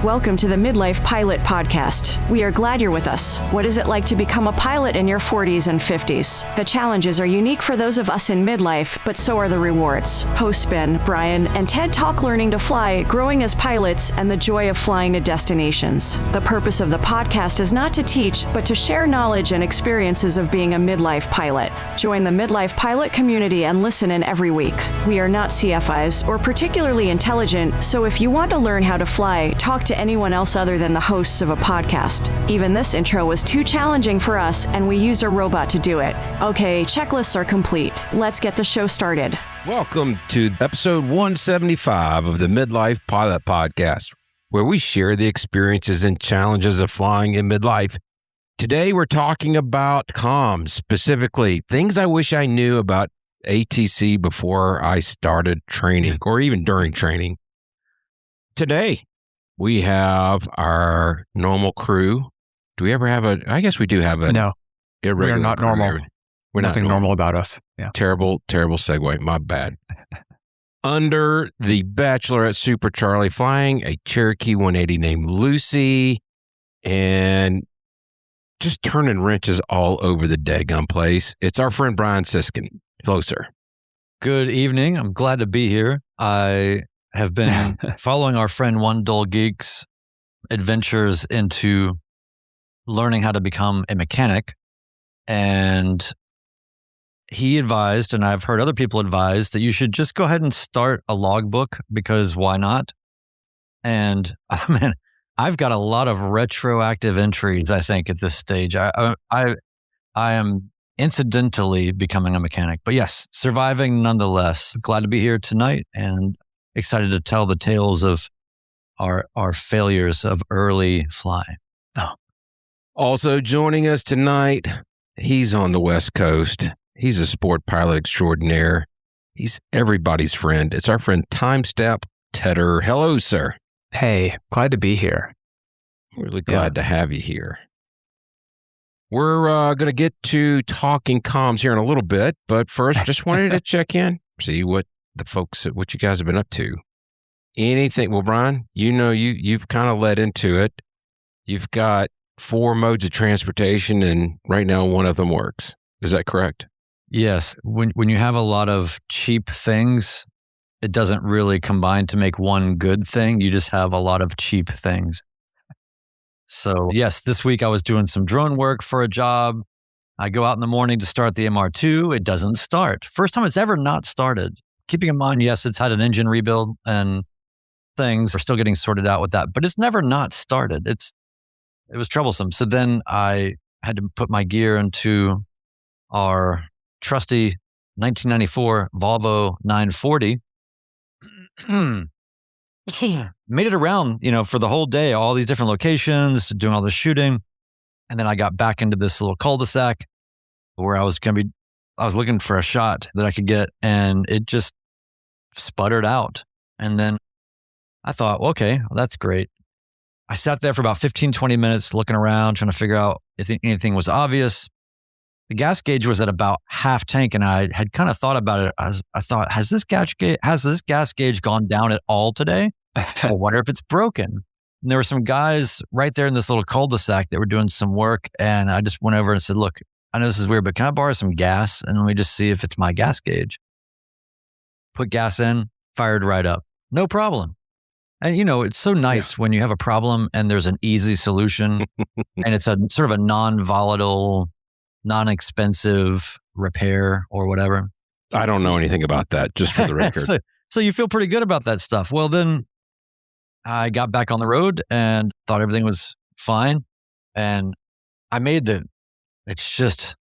Welcome to the Midlife Pilot Podcast. We are glad you're with us. What is it like to become a pilot in your 40s and 50s? The challenges are unique for those of us in midlife, but so are the rewards. Hosts Ben, Brian, and Ted talk learning to fly, growing as pilots, and the joy of flying to destinations. The purpose of the podcast is not to teach, but to share knowledge and experiences of being a midlife pilot. Join the Midlife Pilot community and listen in every week. We are not CFIs or particularly intelligent, so if you want to learn how to fly, talk to anyone else other than the hosts of a podcast. Even this intro was too challenging for us, and we used a robot to do it. Okay, checklists are complete. Let's get the show started. Welcome to episode 175 of the Midlife Pilot Podcast, where we share the experiences and challenges of flying in midlife. Today, we're talking about comms, specifically things I wish I knew about ATC before I started training or even during training. Today, we have our normal crew. Do we ever have I guess we do have a No, irregular we're not crew. normal. We're Nothing not normal about us. Yeah. Terrible segue. My bad. Under the Bachelorette Super Charlie flying a Cherokee 180 named Lucy and just turning wrenches all over the daggum place. It's our friend Brian Siskin. Hello, sir. Good evening. I'm glad to be here. I have been following our friend One Dull Geek's adventures into learning how to become a mechanic. And he advised, and I've heard other people advise, that you should just go ahead and start a logbook because why not? And man, I've got a lot of retroactive entries, I think, at this stage. I am incidentally becoming a mechanic. But yes, surviving nonetheless. Glad to be here tonight and excited to tell the tales of our failures of early flying. Oh. Also joining us tonight, he's on the West Coast. He's a sport pilot extraordinaire. He's everybody's friend. It's our friend Time Step Tedder. Hello, sir. Hey, glad to be here. Really glad to have you here. We're going to get to talking comms here in a little bit, but first, just wanted to check in, see what you guys have been up to. Anything? Well, Brian, you've kind of led into it. You've got 4 modes of transportation, and right now one of them works. Is that correct? Yes. When you have a lot of cheap things, it doesn't really combine to make one good thing. You just have a lot of cheap things. So yes, this week I was doing some drone work for a job. I go out in the morning to start the MR2. It doesn't start. First time it's ever not started. Keeping in mind, yes, it's had an engine rebuild and things are still getting sorted out with that, but it's never not started. It was troublesome. So then I had to put my gear into our trusty 1994 Volvo 940. Made it around, for the whole day, all these different locations, doing all the shooting. And then I got back into this little cul-de-sac where I was looking for a shot that I could get, and it just sputtered out. And then I thought, okay, well, that's great. I sat there for about 15, 20 minutes looking around, trying to figure out if anything was obvious. The gas gauge was at about half tank, and I had kind of thought about it. I thought, has this gas gauge gone down at all today? I wonder if it's broken. And there were some guys right there in this little cul-de-sac that were doing some work, and I just went over and said, look, I know this is weird, but can I borrow some gas? And let me just see if it's my gas gauge. Put gas in, fired right up. No problem. And it's so nice when you have a problem and there's an easy solution and it's a sort of a non-volatile, non-expensive repair or whatever. I don't know anything about that, just for the record. So you feel pretty good about that stuff. Well, then I got back on the road and thought everything was fine. And I made it's just,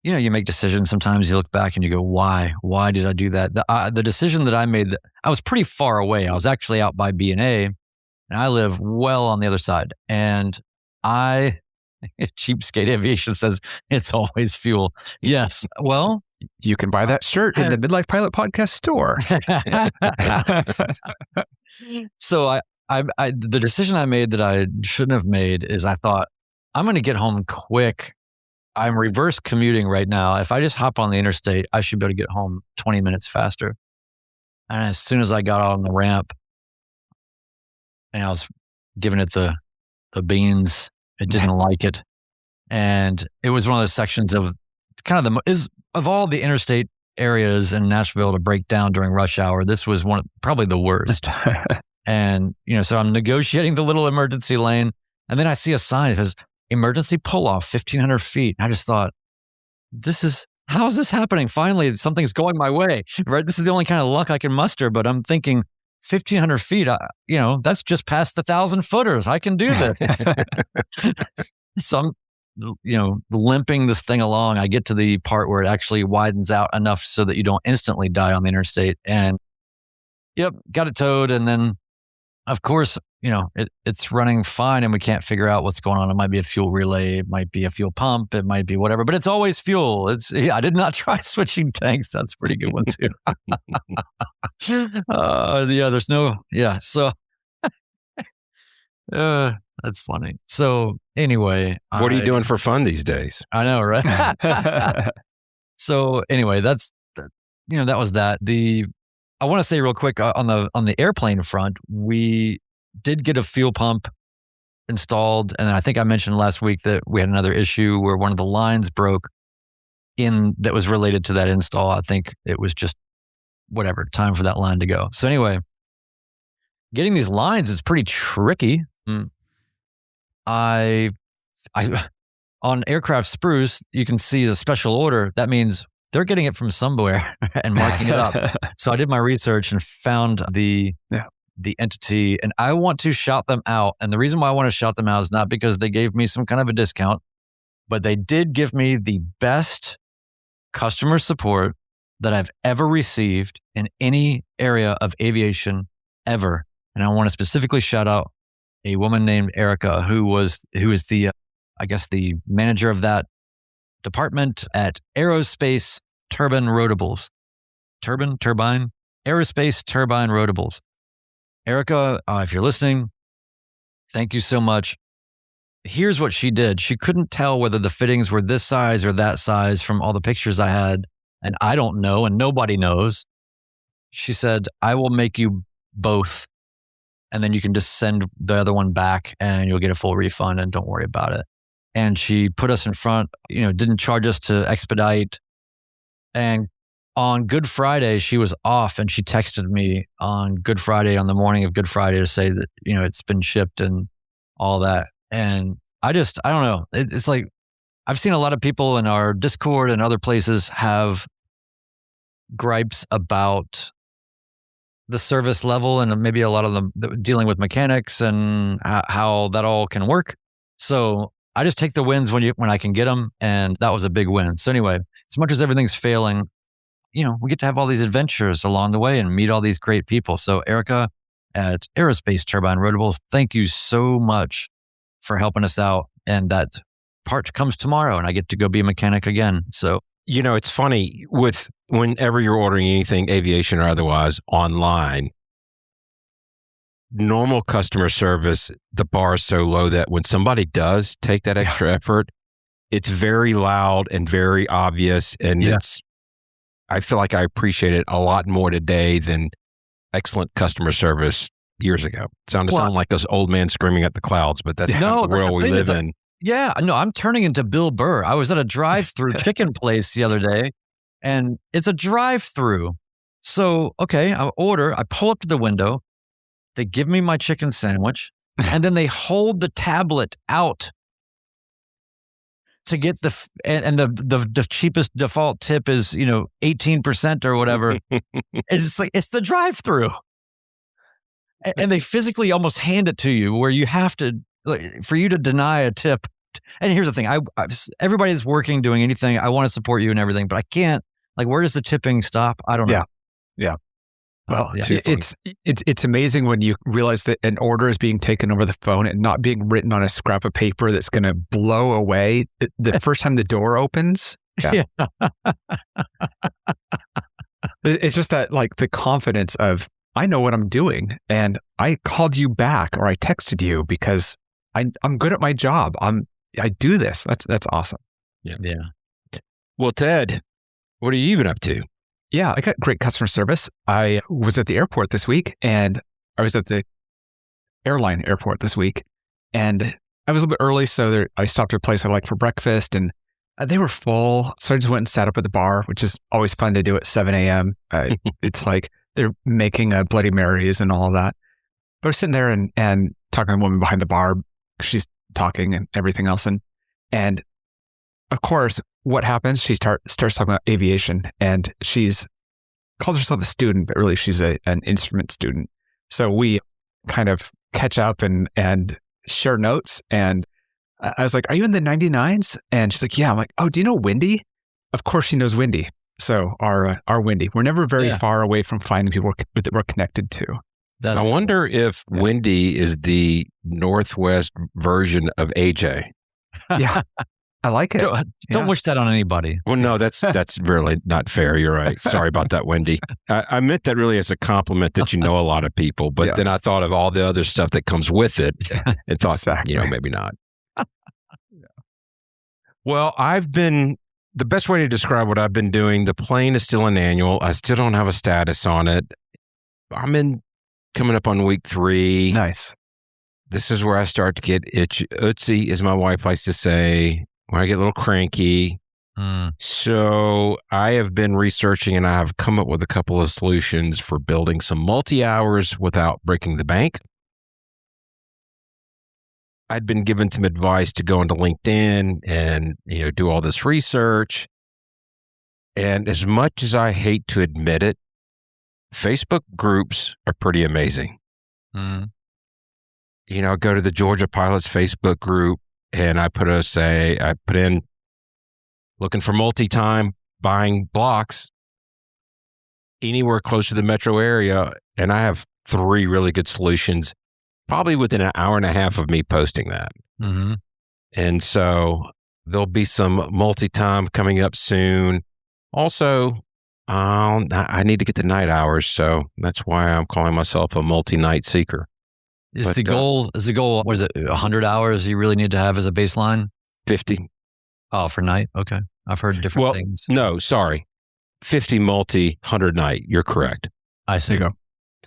you make decisions. Sometimes you look back and you go, why? Why did I do that? The decision that I made, I was pretty far away. I was actually out by B&A, and I live well on the other side. And Cheapskate Aviation says it's always fuel. Yes. Well, you can buy that shirt in the Midlife Pilot Podcast store. So the decision I made that I shouldn't have made is I thought, I'm going to get home quick. I'm reverse commuting right now. If I just hop on the interstate, I should be able to get home 20 minutes faster. And as soon as I got on the ramp, and I was giving it the beans. It didn't like it. And it was one of those sections of kind of of all the interstate areas in Nashville to break down during rush hour, this was probably the worst. And, so I'm negotiating the little emergency lane, and then I see a sign that says emergency pull off 1,500 feet. And I just thought, how is this happening? Finally, something's going my way, right? This is the only kind of luck I can muster, but I'm thinking 1,500 feet, that's just past the 1,000 footers. I can do this. So I'm, limping this thing along. I get to the part where it actually widens out enough so that you don't instantly die on the interstate. And got it towed. And then, of course, it's running fine and we can't figure out what's going on. It might be a fuel relay. It might be a fuel pump. It might be whatever, but it's always fuel. I did not try switching tanks. That's a pretty good one too. There's no, so that's funny. So anyway. What are you doing for fun these days? I know, right? So anyway, that was that. I want to say real quick on the airplane front, we did get a fuel pump installed, and I think I mentioned last week that we had another issue where one of the lines broke that was related to that install. I think it was just time for that line to go. So anyway, getting these lines is pretty tricky. I on Aircraft Spruce, you can see the special order. That means they're getting it from somewhere and marking it up. So I did my research and found the entity, and I want to shout them out. And the reason why I want to shout them out is not because they gave me some kind of a discount, but they did give me the best customer support that I've ever received in any area of aviation ever. And I want to specifically shout out a woman named Erica, who is the, the manager of that department at Aerospace Turbine Rotables. Aerospace Turbine Rotables. Erica, if you're listening, thank you so much. Here's what she did. She couldn't tell whether the fittings were this size or that size from all the pictures I had, and I don't know, and nobody knows. She said, I will make you both, and then you can just send the other one back and you'll get a full refund and don't worry about it. And she put us in front, didn't charge us to expedite. And on Good Friday, she was off, and she texted me on Good Friday, on the morning of Good Friday, to say that, it's been shipped and all that. And I don't know. It's like, I've seen a lot of people in our Discord and other places have gripes about the service level, and maybe a lot of them dealing with mechanics and how that all can work. So I just take the wins when I can get them, and that was a big win. So anyway, as much as everything's failing, we get to have all these adventures along the way and meet all these great people. So Erica at Aerospace Turbine Rotables, thank you so much for helping us out. And that part comes tomorrow, and I get to go be a mechanic again. So it's funny with whenever you're ordering anything, aviation or otherwise, online, normal customer service, the bar is so low that when somebody does take that extra effort, it's very loud and very obvious. And I feel like I appreciate it a lot more today than excellent customer service years ago. Sound like those old men screaming at the clouds, but that's not the world we live in. Yeah, no, I'm turning into Bill Burr. I was at a drive-through chicken place the other day, and it's a drive-through. So, okay, I pull up to the window, they give me my chicken sandwich, and then they hold the tablet out to get the cheapest default tip is, 18% or whatever. It's like, it's the drive-through. And they physically almost hand it to you where you have to, for you to deny a tip. And here's the thing, everybody that's working, doing anything, I want to support you and everything, but I can't, where does the tipping stop? I don't know. Yeah. Well, it's amazing when you realize that an order is being taken over the phone and not being written on a scrap of paper that's going to blow away the first time the door opens. Yeah. It's just that, the confidence of, I know what I'm doing, and I called you back or I texted you because I'm good at my job. I do this. That's awesome. Yeah. Well, Ted, what have you been up to? Yeah, I got great customer service. I was at the airport this week, and I was at the airport this week. And I was a little bit early, so I stopped at a place I like for breakfast, and they were full. So I just went and sat up at the bar, which is always fun to do at 7 a.m. It's like they're making Bloody Marys and all of that. But I was sitting there and talking to the woman behind the bar. She's talking and everything else. And of course, what happens? She starts talking about aviation, and she's calls herself a student, but really she's an instrument student. So we kind of catch up and share notes. And I was like, "Are you in the 99s?" And she's like, "Yeah." I'm like, "Oh, do you know Windy?" Of course she knows Windy. So our Windy. We're never very far away from finding people that we're connected to. I wonder if Windy is the Northwest version of AJ. Yeah. I like it. Don't wish that on anybody. Well, no, that's really not fair. You're right. Sorry about that, Wendy. I meant that really as a compliment that you know a lot of people, but then I thought of all the other stuff that comes with it and thought, maybe not. Well, the best way to describe what I've been doing, the plane is still an annual. I still don't have a status on it. Coming up on week 3. Nice. This is where I start to get utsy, as my wife likes to say, when I get a little cranky. So I have been researching, and I have come up with a couple of solutions for building some multi-hours without breaking the bank. I'd been given some advice to go into LinkedIn and do all this research. And as much as I hate to admit it, Facebook groups are pretty amazing. I go to the Georgia Pilots Facebook group, and I put in looking for multi-time buying blocks anywhere close to the metro area, and I have 3 really good solutions, probably within an hour and a half of me posting that. Mm-hmm. And so there'll be some multi-time coming up soon. Also, I need to get the night hours, so that's why I'm calling myself a multi-night seeker. Is the goal, what is it, 100 hours you really need to have as a baseline? 50. Oh, for night? Okay. I've heard different things. No, sorry. 50 multi, 100 night. You're correct. I see. There you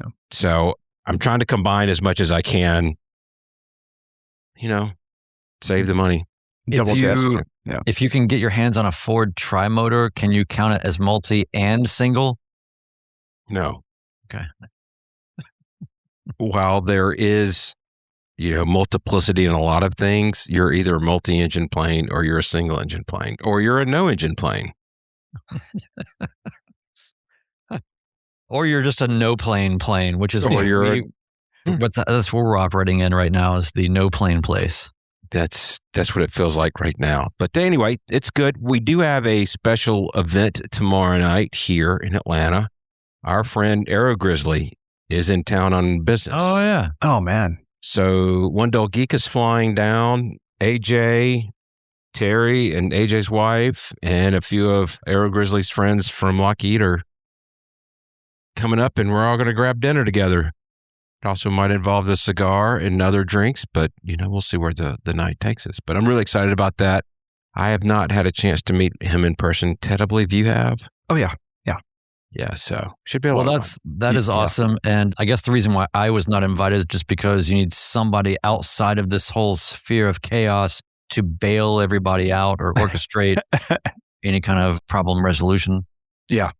go. So I'm trying to combine as much as I can, save the money. If you can get your hands on a Ford tri-motor, can you count it as multi and single? No. Okay. While there is, multiplicity in a lot of things, you're either a multi-engine plane or you're a single-engine plane or you're a no-engine plane. Or you're just a no-plane plane, which is that's what we're operating in right now is the no-plane place. That's what it feels like right now. But anyway, it's good. We do have a special event tomorrow night here in Atlanta. Our friend Aero Grizzly is in town on business. Oh, yeah. Oh, man. So One Dull Geek is flying down. AJ, Terry, and AJ's wife, and a few of Aero Grizzly's friends from Lockheed are coming up, and we're all going to grab dinner together. It also might involve a cigar and other drinks, but, we'll see where the night takes us. But I'm really excited about that. I have not had a chance to meet him in person. Ted, I believe you have. Oh, yeah. Yeah, so should be a lot of fun. That is awesome. And I guess the reason why I was not invited is just because you need somebody outside of this whole sphere of chaos to bail everybody out or orchestrate any kind of problem resolution. Yeah.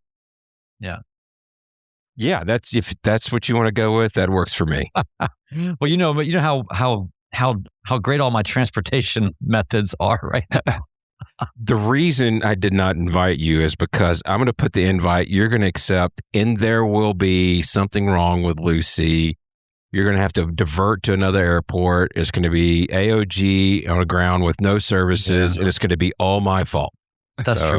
Yeah, if that's what you want to go with, that works for me. Well, but you know how great all my transportation methods are right now. The reason I did not invite you is because I'm going to put the invite you're going to accept, and there will be something wrong with Lucy. You're going to have to divert to another airport. It's going to be AOG on the ground with no services, and it's going to be all my fault. That's true.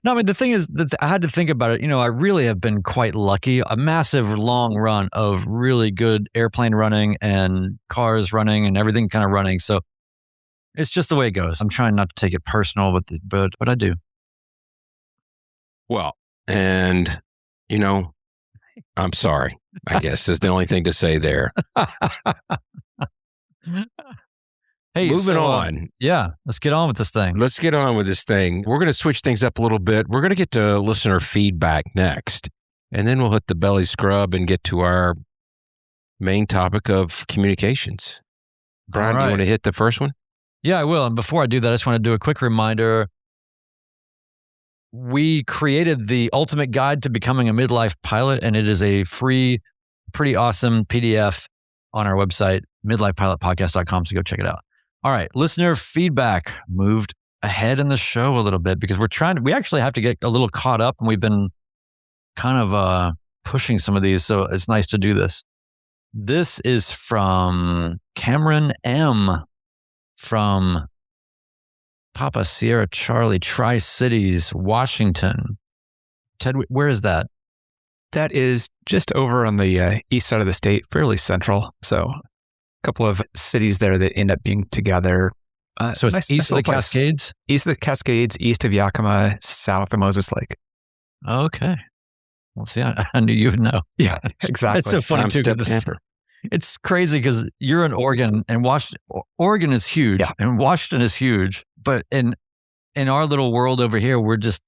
No, I mean, the thing is that I had to think about it. I really have been quite lucky. A massive long run of really good airplane running and cars running and everything kind of running. So it's just the way it goes. I'm trying not to take it personal, but I do. Well, and, I'm sorry, I guess is the only thing to say there. Hey, moving on. Let's get on with this thing. We're going to switch things up a little bit. We're going to get to listener feedback next, and then we'll hit the belly scrub and get to our main topic of communications. Brian, do you want to hit the first one? Yeah, I will. And before I do that, I just want to do a quick reminder. We created the ultimate guide to becoming a midlife pilot, and it is a free, pretty awesome PDF on our website, midlifepilotpodcast.com. So go check it out. All right. Listener feedback moved ahead in the show a little bit because we actually have to get a little caught up, and we've been kind of pushing some of these. So it's nice to do this. This is from Cameron M. from Papa Sierra Charlie, Tri-Cities, Washington. Ted, where is that? That is just over on the east side of the state, fairly central. So a couple of cities there that end up being together. So it's east of the Cascades? East of the Cascades, east of Yakima, south of Moses Lake. Okay. Well, see, I knew you would know. Yeah, exactly. It's so funny too. It's crazy because you're in Oregon, and Oregon is huge, and Washington is huge. But in our little world over here, we're just,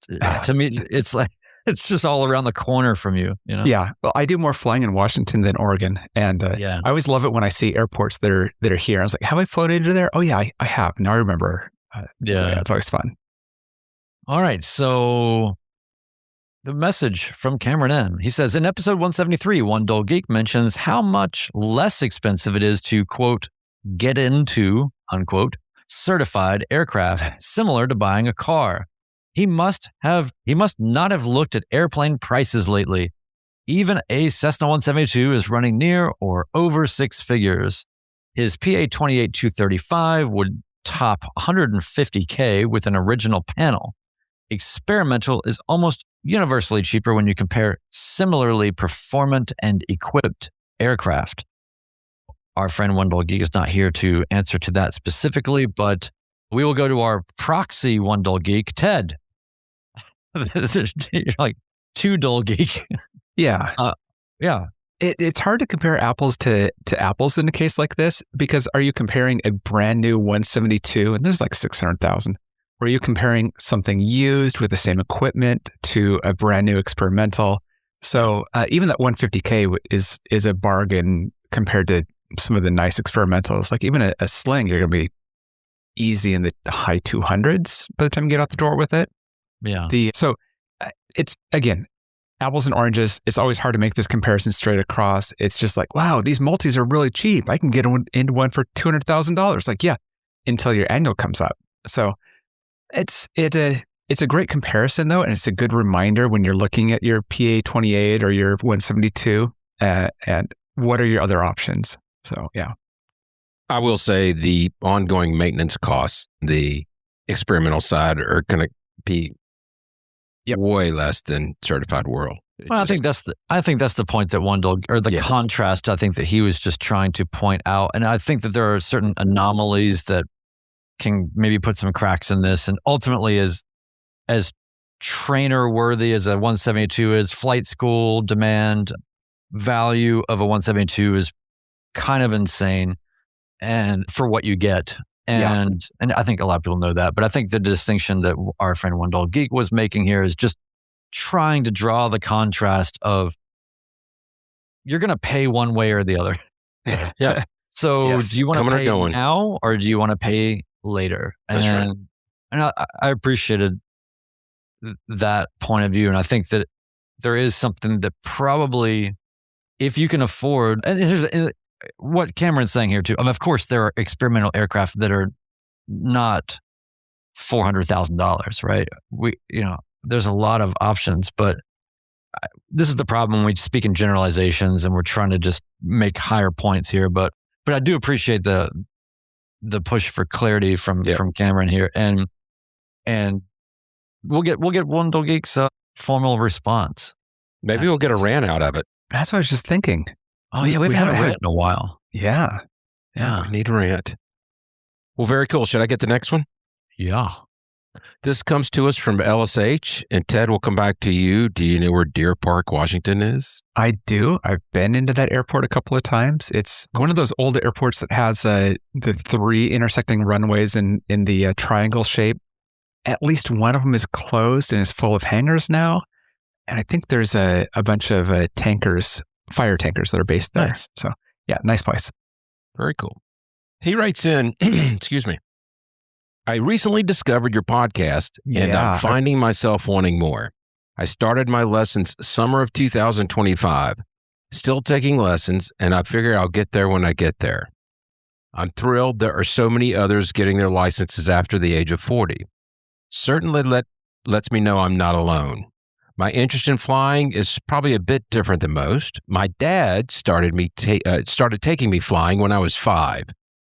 to me, it's like, it's just all around the corner from you, you know? Yeah. Well, I do more flying in Washington than Oregon. And I always love it when I see airports that are here. I was like, have I flown into there? Oh yeah, I have. Now I remember. So it's always fun. All right. So the message from Cameron M. He says, in episode 173, One Dull Geek mentions how much less expensive it is to, quote, get into, unquote, certified aircraft, similar to buying a car. He must not have looked at airplane prices lately. Even a Cessna 172 is running near or over six figures. His PA-28235 would top $150K with an original panel. Experimental is almost universally cheaper when you compare similarly performant and equipped aircraft. Our friend One Dull Geek is not here to answer to that specifically, but we will go to our proxy One Dull Geek, Ted. You're like two Dull Geek. Yeah. Yeah. It's hard to compare apples to apples in a case like this, because are you comparing a brand new 172 and there's like 600,000? Or are you comparing something used with the same equipment to a brand new experimental? So even that 150K is a bargain compared to some of the nice experimentals. Like even a sling, you're going to be easy in the high 200s by the time you get out the door with it. Yeah. So it's, again, apples and oranges. It's always hard to make this comparison straight across. It's just like, wow, these multis are really cheap. I can get into one for $200,000. Like, yeah, until your annual comes up. So it's a great comparison though, and it's a good reminder when you're looking at your PA-28 or your 172 and what are your other options. So yeah. I will say the ongoing maintenance costs, the experimental side, are going to be way less than certified world. I think that's the point that One Dull, or the contrast I think that he was just trying to point out. And I think that there are certain anomalies that can maybe put some cracks in this. And ultimately, as trainer worthy as a 172 is, flight school demand value of a 172 is kind of insane, and for what you get. And I think a lot of people know that, but I think the distinction that our friend One Dull Geek was making here is just trying to draw the contrast of you're going to pay one way or the other. Yeah. So do you want to pay now or do you want to pay later? And I appreciated that point of view. And I think that there is something that probably, if you can afford, and here's what Cameron's saying here too. Of course, there are experimental aircraft that are not $400,000, right? There's a lot of options, but this is the problem when we speak in generalizations and we're trying to just make higher points here. But I do appreciate the push for clarity from Cameron here, and we'll get One Dull Geek's formal response. Maybe we'll get a rant out of it. That's what I was just thinking. Oh yeah, we haven't had it in a while. Yeah. We need a rant. Well, very cool. Should I get the next one? Yeah. This comes to us from LSH, and Ted, we'll come back to you. Do you know where Deer Park, Washington is? I do. I've been into that airport a couple of times. It's one of those old airports that has the three intersecting runways in the triangle shape. At least one of them is closed and is full of hangars now. And I think there's a bunch of tankers, fire tankers that are based there. Nice. So Yeah, nice place. Very cool. He writes in, excuse me, I recently discovered your podcast and I'm finding myself wanting more. I started my lessons summer of 2025, still taking lessons, and I figure I'll get there when I get there. I'm thrilled there are so many others getting their licenses after the age of 40. Certainly lets me know I'm not alone. My interest in flying is probably a bit different than most. My dad started taking me flying when I was 5.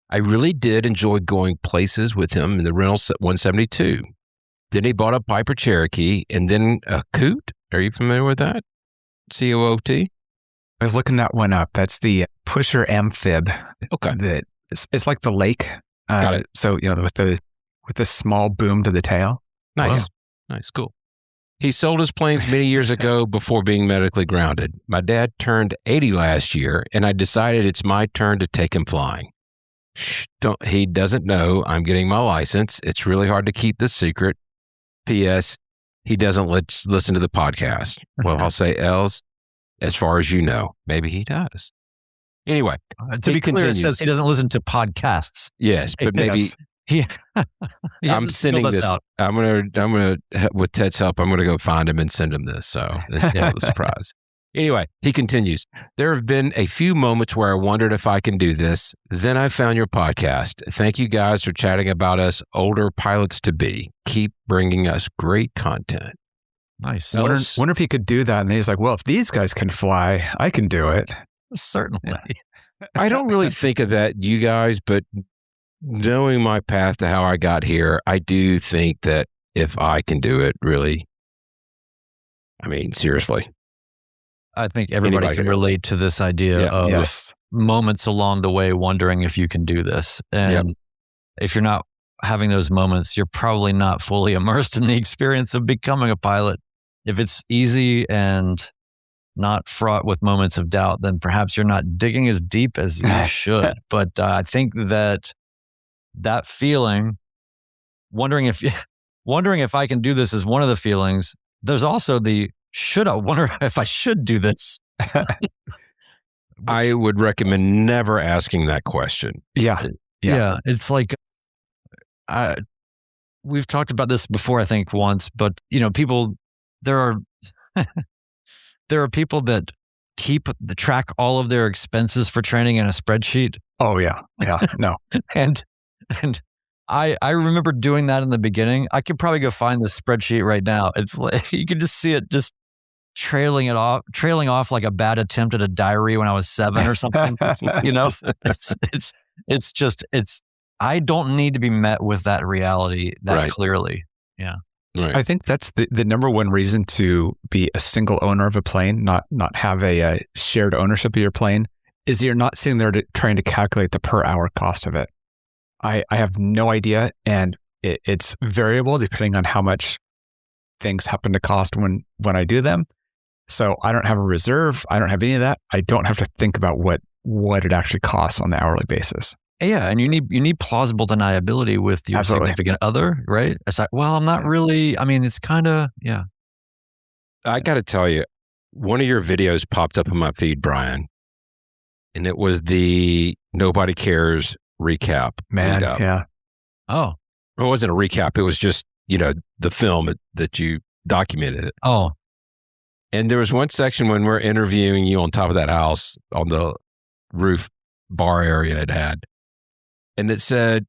I really did enjoy going places with him in the Reynolds 172. Then he bought a Piper Cherokee and then a Coot. Are you familiar with that? C-O-O-T? I was looking that one up. That's the pusher amphib. Okay. It's like the lake. Got it. So, with the small boom to the tail. Nice. Wow. Nice. Cool. He sold his planes many years ago before being medically grounded. My dad turned 80 last year, and I decided it's my turn to take him flying. He doesn't know I'm getting my license. It's really hard to keep this secret. P.S. He doesn't listen to the podcast. Well, I'll say Els, as far as you know. Maybe he does. Anyway, to be clear, it says he doesn't listen to podcasts. Yes, but maybe... I'm sending this out. I'm gonna with Ted's help, I'm gonna go find him and send him this. So it's a surprise. Anyway, he continues. There have been a few moments where I wondered if I can do this. Then I found your podcast. Thank you guys for chatting about us older pilots to be. Keep bringing us great content. Nice. Wonder if he could do that. And he's like, well, if these guys can fly, I can do it. Certainly. Yeah. I don't really think of that, you guys, but knowing my path to how I got here, I do think that if I can do it, really, I mean, seriously. I think everybody can relate to this idea of moments along the way wondering if you can do this. And if you're not having those moments, you're probably not fully immersed in the experience of becoming a pilot. If it's easy and not fraught with moments of doubt, then perhaps you're not digging as deep as you should. But I think that feeling, wondering if I can do this is one of the feelings. There's also the wonder if I should do this. I would recommend never asking that question. Yeah. It's like, we've talked about this before, I think once, but there are people that track all of their expenses for training in a spreadsheet. Oh yeah. No. And I remember doing that in the beginning. I could probably go find this spreadsheet right now. It's like, you can just see it just trailing off like a bad attempt at a diary when I was 7 or something. I don't need to be met with that reality that clearly. Yeah. Right. I think that's the number one reason to be a single owner of a plane, not have a shared ownership of your plane, is you're not sitting there trying to calculate the per hour cost of it. I have no idea, and it's variable depending on how much things happen to cost when I do them. So I don't have a reserve. I don't have any of that. I don't have to think about what it actually costs on the hourly basis. Yeah, and you need plausible deniability with your significant other, right? It's like, well, I'm not really. I mean, it's kind of I got to tell you, one of your videos popped up in my feed, Brian, and it was the Nobody Cares recap. Man, readout. Yeah. Oh, it wasn't a recap. It was just the film that you documented it. Oh, and there was one section when we're interviewing you on top of that house on the roof bar area it had. And it said,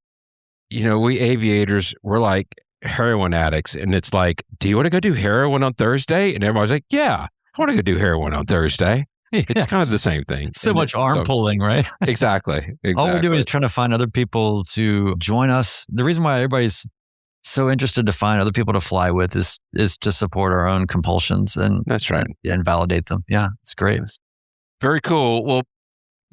we aviators, we're like heroin addicts. And it's like, do you want to go do heroin on Thursday? And everybody's like, yeah, I want to go do heroin on Thursday. It's kind of the same thing. So much arm pulling, right? Exactly. All we're doing is trying to find other people to join us. The reason why everybody's so interested to find other people to fly with is to support our own compulsions and that's right. And validate them. Yeah, it's great. Very cool. Well,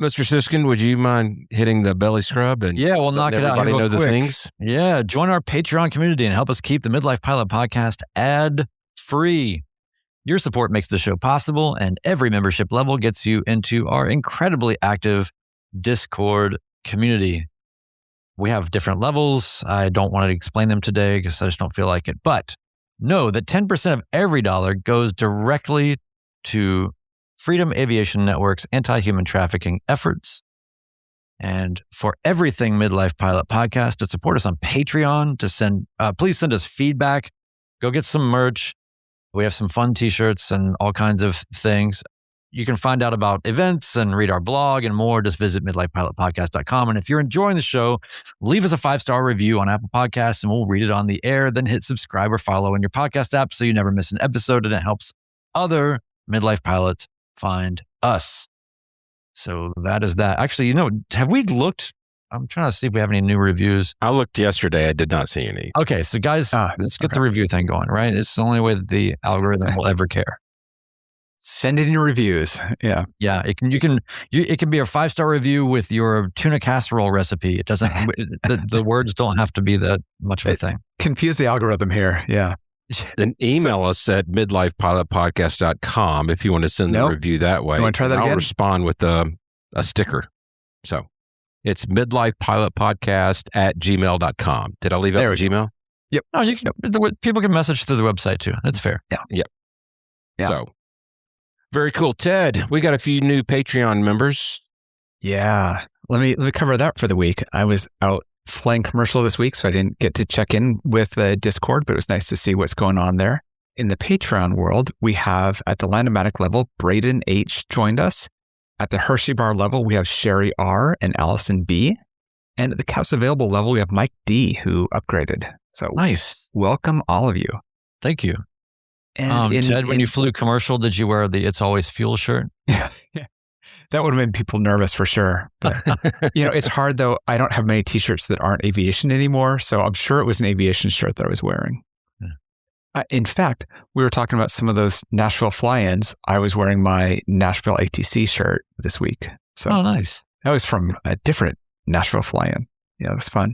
Mr. Siskin, would you mind hitting the belly scrub and we'll knock it out. Everybody know quick. The things. Yeah, join our Patreon community and help us keep the Midlife Pilot podcast ad-free. Your support makes the show possible, and every membership level gets you into our incredibly active Discord community. We have different levels. I don't want to explain them today because I just don't feel like it. But know that 10% of every dollar goes directly to Freedom Aviation Network's anti-human trafficking efforts. And for everything Midlife Pilot Podcast, to support us on Patreon, please send us feedback. Go get some merch. We have some fun t-shirts and all kinds of things. You can find out about events and read our blog and more. Just visit midlifepilotpodcast.com. And if you're enjoying the show, leave us a 5-star review on Apple Podcasts and we'll read it on the air. Then hit subscribe or follow in your podcast app so you never miss an episode, and it helps other midlife pilots find us. So that is that. Actually, have we looked? I'm trying to see if we have any new reviews. I looked yesterday. I did not see any. Okay, so guys, let's get the review thing going, right? It's the only way that the algorithm will ever care. Send in your reviews. Yeah. Yeah. It can be a 5-star review with your tuna casserole recipe. It doesn't, the words don't have to be that much of a thing. Confuse the algorithm here. Yeah. Then email us at midlifepilotpodcast.com if you want to send the review that way. You want to try that again? I'll respond with a sticker. So it's midlifepilotpodcast@gmail.com. Did I leave out Gmail? Yep. No, people can message through the website too. That's fair. Yeah. Yep. Yeah. So very cool. Ted, we got a few new Patreon members. Yeah. Let me cover that for the week. I was out flying commercial this week, so I didn't get to check in with Discord, but it was nice to see what's going on there. In the Patreon world, we have at the Landomatic level, Braden H. joined us. At the Hershey Bar level, we have Sherry R. and Allison B. And at the Caps Available level, we have Mike D. who upgraded. So nice. Welcome all of you. Thank you. And Ted, when you flew commercial, did you wear the It's Always Fuel shirt? Yeah. That would have made people nervous for sure. But, it's hard though. I don't have many t-shirts that aren't aviation anymore. So I'm sure it was an aviation shirt that I was wearing. Yeah. In fact, we were talking about some of those Nashville fly-ins. I was wearing my Nashville ATC shirt this week. So nice. That was from a different Nashville fly-in. Yeah, it was fun.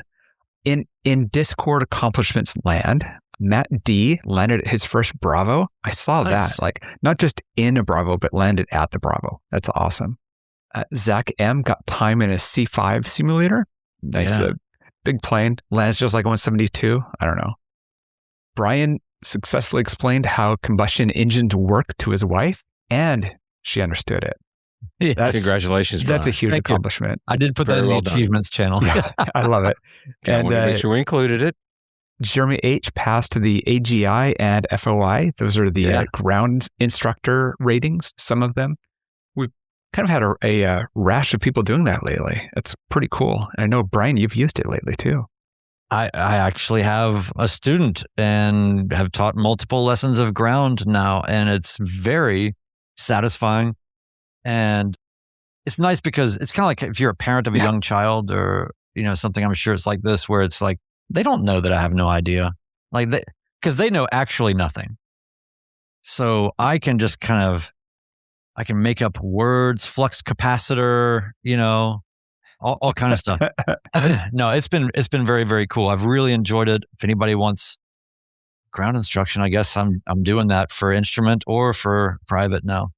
In Discord accomplishments land, Matt D landed his first Bravo. I saw that, not just in a Bravo, but landed at the Bravo. That's awesome. Zach M got time in a C5 simulator. Nice, big plane. Lands just like 172. I don't know. Brian successfully explained how combustion engines work to his wife, and she understood it. Yeah, congratulations, Brian. That's a huge accomplishment. I did put that in the achievements channel. Yeah, I love it. And make sure we included it. Jeremy H passed the AGI and FOI. Those are the ground instructor ratings, some of them. We've kind of had a rash of people doing that lately. It's pretty cool. And I know, Brian, you've used it lately too. I actually have a student and have taught multiple lessons of ground now, and it's very satisfying. And it's nice because it's kind of like if you're a parent of a young child or, something, I'm sure it's like this, where it's like, they don't know that I have no idea, because they know actually nothing. So I can just I can make up words, flux capacitor, all kind of stuff. No, it's been very, very cool. I've really enjoyed it. If anybody wants ground instruction, I guess I'm doing that for instrument or for private now.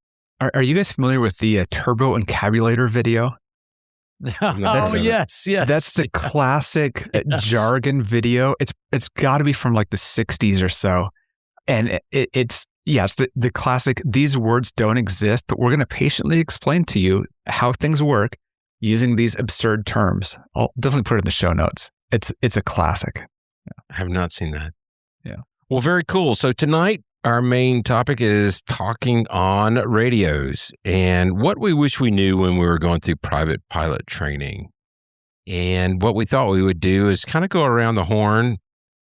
Are you guys familiar with the turbo encabulator video? Yes. That's the classic jargon video. It's got to be from like the 60s or so. And it's the classic, these words don't exist, but we're going to patiently explain to you how things work using these absurd terms. I'll definitely put it in the show notes. It's a classic. I have not seen that. Yeah. Well, very cool. So tonight, our main topic is talking on radios and what we wish we knew when we were going through private pilot training. And what we thought we would do is kind of go around the horn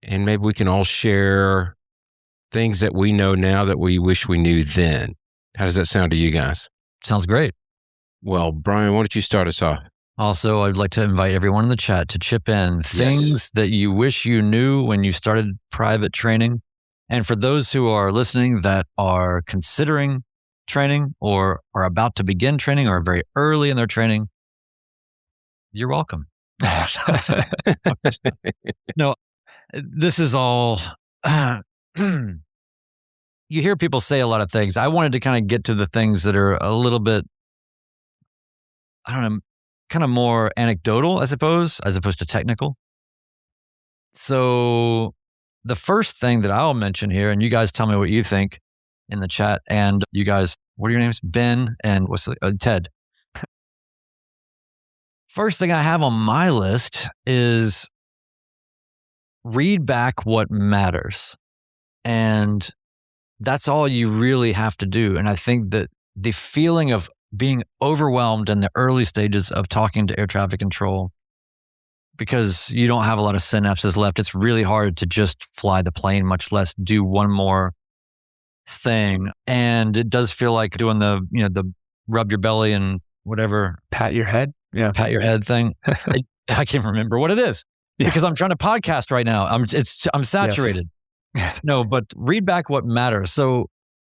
and maybe we can all share things that we know now that we wish we knew then. How does that sound to you guys? Sounds great. Well, Brian, why don't you start us off? Also, I'd like to invite everyone in the chat to chip in things that you wish you knew when you started private training. And for those who are listening that are considering training or are about to begin training or are very early in their training, you're welcome. No, this is all, you hear people say a lot of things. I wanted to kind of get to the things that are a little bit, I don't know, kind of more anecdotal, I suppose, as opposed to technical. So the first thing that I'll mention here, and you guys tell me what you think, in the chat. And you guys, what are your names? Ben and Ted. First thing I have on my list is read back what matters. And that's all you really have to do. And I think that the feeling of being overwhelmed in the early stages of talking to air traffic control, because you don't have a lot of synapses left, it's really hard to just fly the plane, much less do one more thing. And it does feel like doing the rub your belly and whatever. Pat your head. Yeah. Pat your head thing. I can't remember what it is because I'm trying to podcast right now. I'm saturated. Yes. No, but read back what matters. So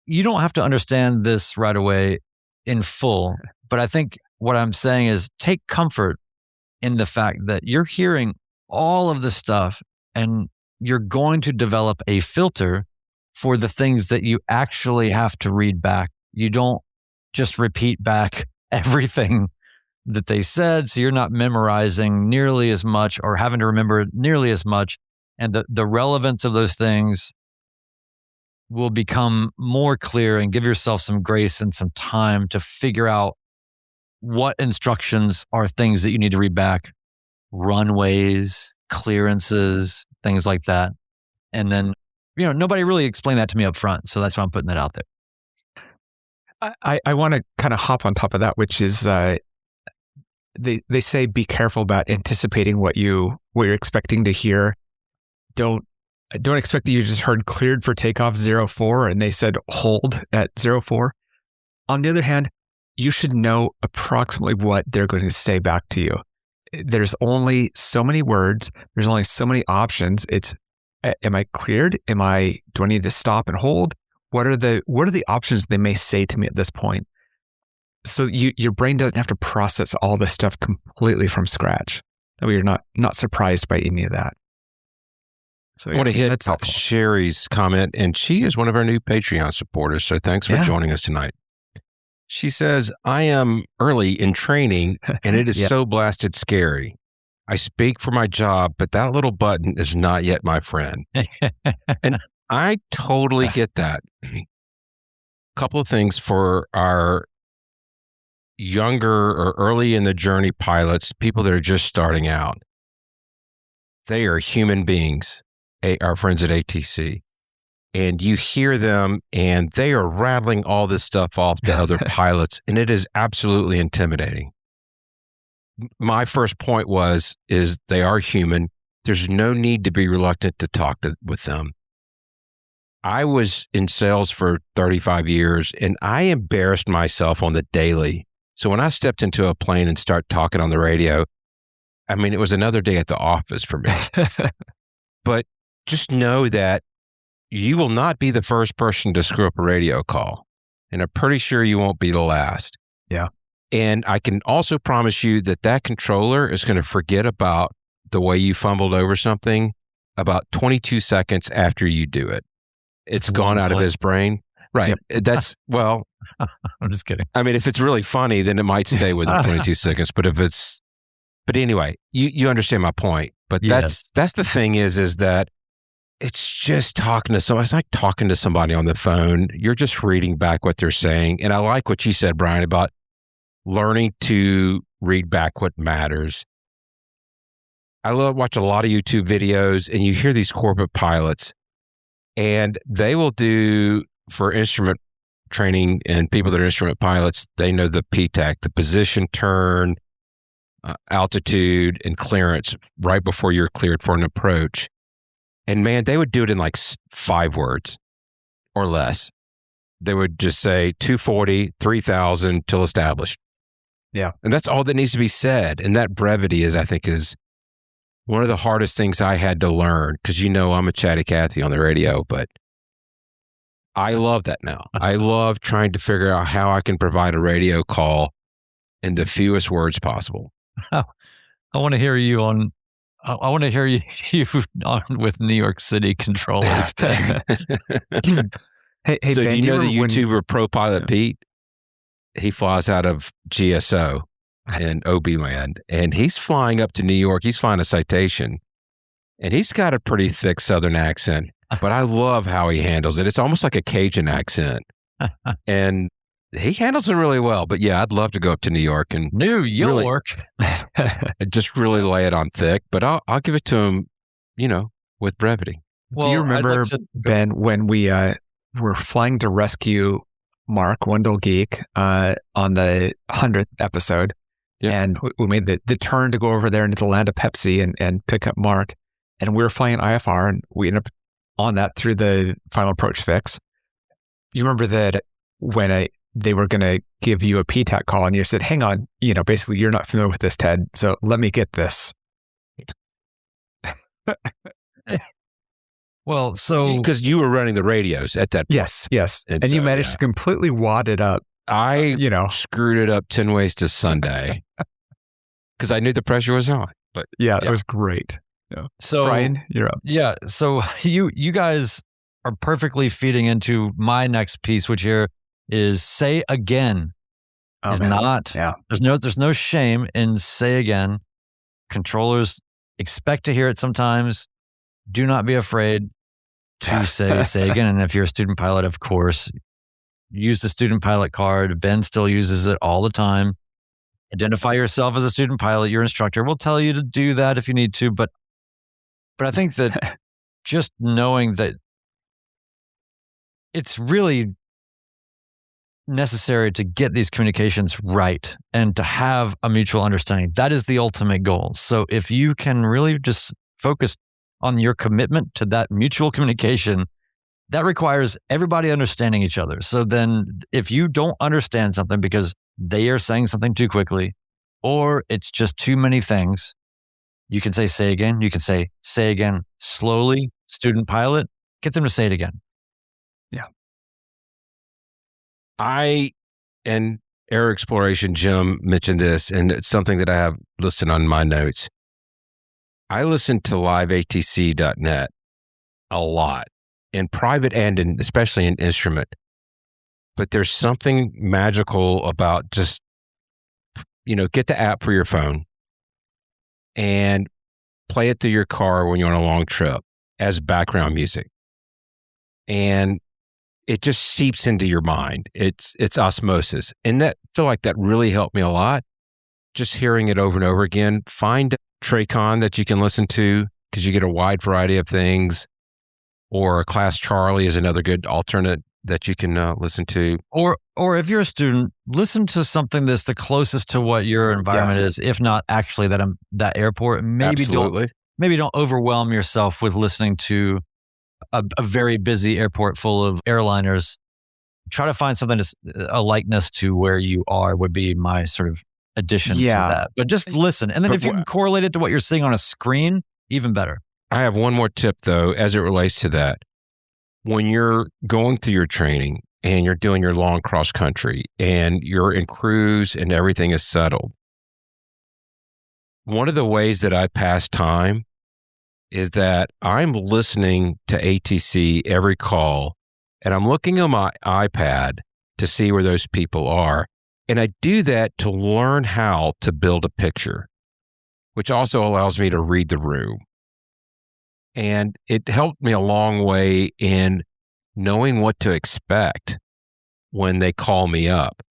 you don't have to understand this right away in full, but I think what I'm saying is take comfort in the fact that you're hearing all of this stuff and you're going to develop a filter for the things that you actually have to read back. You don't just repeat back everything that they said, so you're not memorizing nearly as much or having to remember nearly as much. And the relevance of those things will become more clear, and give yourself some grace and some time to figure out what instructions are things that you need to read back, runways, clearances, things like that. And then, nobody really explained that to me up front. So that's why I'm putting that out there. I want to kind of hop on top of that, which is they say be careful about anticipating what you're expecting to hear. Don't expect that you just heard cleared for takeoff 04 and they said hold at 04. On the other hand, you should know approximately what they're going to say back to you. There's only so many words. There's only so many options. It's, am I cleared? Do I need to stop and hold? What are the options they may say to me at this point? So your brain doesn't have to process all this stuff completely from scratch. That way you're not surprised by any of that. So I want to hit Sherry's comment, and she is one of our new Patreon supporters. So thanks for joining us tonight. She says, I am early in training and it is so blasted scary. I speak for my job, but that little button is not yet my friend. And I totally get that. Couple of things for our younger or early in the journey pilots, people that are just starting out. They are human beings, our friends at ATC. And you hear them and they are rattling all this stuff off to other pilots, and it is absolutely intimidating. My first point is they are human. There's no need to be reluctant to talk with them. I was in sales for 35 years and I embarrassed myself on the daily. So when I stepped into a plane and start talking on the radio, it was another day at the office for me. But just know that you will not be the first person to screw up a radio call. And I'm pretty sure you won't be the last. Yeah. And I can also promise you that controller is going to forget about the way you fumbled over something about 22 seconds after you do it. It's gone out of his brain. Right. Yep. That's, well, I'm just kidding. If it's really funny, then it might stay within 22 seconds. But anyway, you understand my point. But that's the thing is that it's just talking to somebody. It's like talking to somebody on the phone. You're just reading back what they're saying. And I like what you said, Brian, about learning to read back what matters. I watch a lot of YouTube videos, and you hear these corporate pilots, and they will do, for instrument training and people that are instrument pilots, they know the PTAC, the position, turn, altitude, and clearance right before you're cleared for an approach. And man, they would do it in like 5 words or less. They would just say 240, 3,000 till established. Yeah. And that's all that needs to be said. And that brevity I think is one of the hardest things I had to learn, because I'm a chatty Cathy on the radio, but I love that now. I love trying to figure out how I can provide a radio call in the fewest words possible. I want to hear you on. I want to hear you on with New York City controllers. Hey, so Ben, do you know the YouTuber Pro Pilot Pete? He flies out of GSO in OB land, and he's flying up to New York. He's flying a Citation, and he's got a pretty thick Southern accent. but I love how he handles it. It's almost like a Cajun accent. And he handles it really well. But yeah, I'd love to go up to New York and just really lay it on thick. But I'll give it to him, with brevity. Well, do you remember, Ben, when we were flying to rescue Mark, Wendell Geek, on the 100th episode? Yeah. And we made the turn to go over there into the land of Pepsi and pick up Mark. And we were flying IFR, and we ended up on that through the final approach fix. You remember that when they were going to give you a PTAC call, and you said, hang on, basically you're not familiar with this, Ted, so let me get this. Well, so... Because you were running the radios at that point. Yes. And so, you managed to completely wad it up. I screwed it up 10 ways to Sunday because I knew the pressure was on. But it was great. Yeah. So Brian, you're up. Yeah. So you guys are perfectly feeding into my next piece, which here is say again. There's no shame in say again. Controllers expect to hear it sometimes. Do not be afraid to say again. And if you're a student pilot, of course, use the student pilot card. Ben still uses it all the time. Identify yourself as a student pilot. Your instructor will tell you to do that if you need to. But I think that just knowing that it's really necessary to get these communications right and to have a mutual understanding. That is the ultimate goal. So if you can really just focus on your commitment to that mutual communication, that requires everybody understanding each other. So then if you don't understand something because they are saying something too quickly, or it's just too many things, you can say again. You can say again slowly, student pilot, get them to say it again. Yeah. And Air Exploration, Jim mentioned this, and it's something that I have listed on my notes. I listen to liveatc.net a lot, in private and especially in instrument. But there's something magical about just, get the app for your phone and play it through your car when you're on a long trip as background music. And it just seeps into your mind. It's osmosis. And I feel like that really helped me a lot. Just hearing it over and over again. Find Traycon that you can listen to because you get a wide variety of things. Or Class Charlie is another good alternate that you can listen to. Or if you're a student, listen to something that's the closest to what your environment is, if not actually that airport. Maybe don't overwhelm yourself with listening to a very busy airport full of airliners. Try to find something that's a likeness to where you are would be my sort of addition to that. But just listen. And then if you can correlate it to what you're seeing on a screen, even better. I have one more tip, though, as it relates to that. When you're going through your training and you're doing your long cross country and you're in cruise and everything is settled, one of the ways that I pass time is that I'm listening to ATC every call and I'm looking on my iPad to see where those people are. And I do that to learn how to build a picture, which also allows me to read the room. And it helped me a long way in knowing what to expect when they call me up.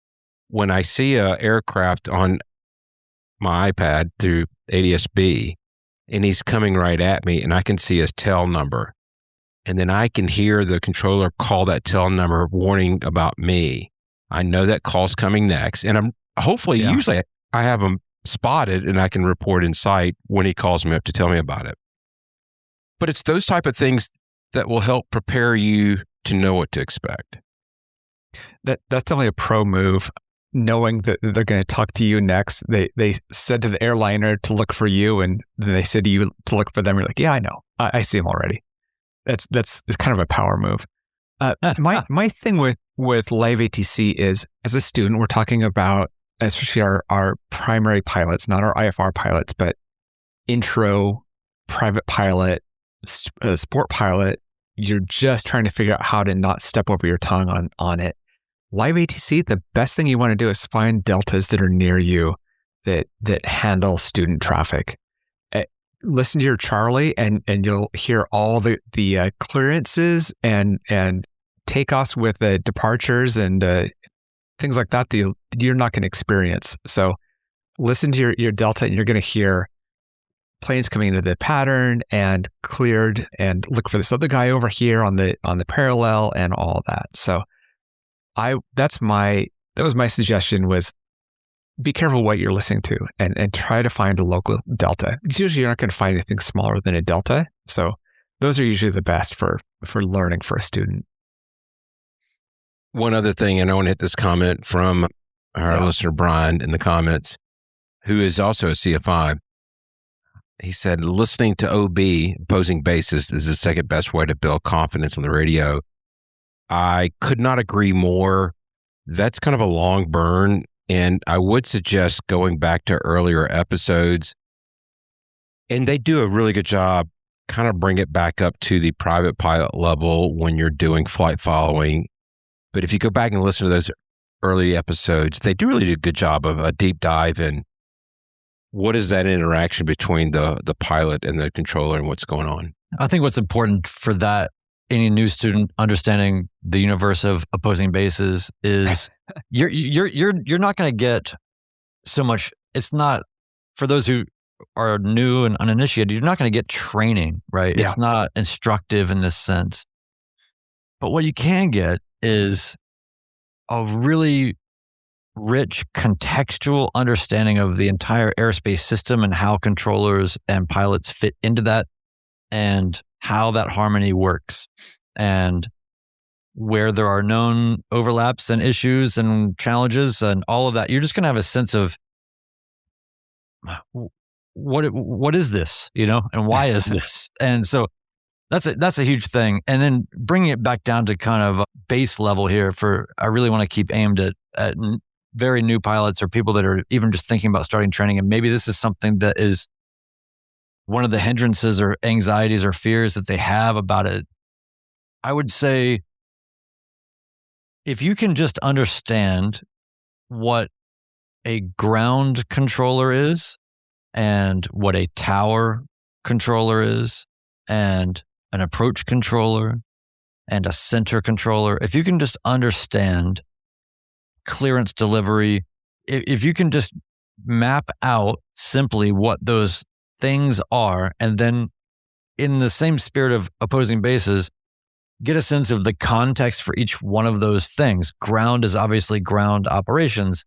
When I see an aircraft on my iPad through ADSB and he's coming right at me and I can see his tail number, and then I can hear the controller call that tail number warning about me. I know that call's coming next. And I'm usually I have him spotted and I can report in sight when he calls me up to tell me about it. But it's those type of things that will help prepare you to know what to expect. That's definitely a pro move, knowing that they're going to talk to you next. They said to the airliner to look for you, and then they said to you to look for them. You're like, yeah, I know. I see them already. It's kind of a power move. My thing with Live ATC is, as a student, we're talking about, especially our primary pilots, not our IFR pilots, but intro, private pilot, sport pilot. You're just trying to figure out how to not step over your tongue on it. Live ATC, the best thing you want to do is find deltas that are near you that handle student traffic. listen to your Charlie and you'll hear all the clearances and takeoffs with departures and things like that you're not going to experience. So listen to your Delta and you're going to hear planes coming into the pattern and cleared, and look for this other guy over here on the parallel and all that. So that was my suggestion, was be careful what you're listening to and try to find a local Delta. Because usually you're not going to find anything smaller than a Delta. So those are usually the best for learning for a student. One other thing, and I want to hit this comment from our listener, Brian, in the comments, who is also a CFI. He said, listening to OB, opposing bases, is the second best way to build confidence on the radio. I could not agree more. That's kind of a long burn. And I would suggest going back to earlier episodes. And they do a really good job, kind of bring it back up to the private pilot level when you're doing flight following. But if you go back and listen to those early episodes, they do really do a good job of a deep dive in what is that interaction between the pilot and the controller and what's going on. I think what's important for that, any new student understanding the universe of opposing bases, is you're not going to get so much. It's not, for those who are new and uninitiated, you're not going to get training, right? Yeah. It's not instructive in this sense. But what you can get is a really rich contextual understanding of the entire airspace system and how controllers and pilots fit into that and how that harmony works and where there are known overlaps and issues and challenges and all of that. You're just going to have a sense of what is this, and why is this? And so that's a huge thing. And then bringing it back down to kind of base level here, I really want to keep aimed at very new pilots or people that are even just thinking about starting training. And maybe this is something that is one of the hindrances or anxieties or fears that they have about it. I would say, if you can just understand what a ground controller is and what a tower controller is and an approach controller and a center controller, if you can just understand clearance delivery, if you can just map out simply what those things are, and then in the same spirit of opposing bases, get a sense of the context for each one of those things. Ground is obviously ground operations.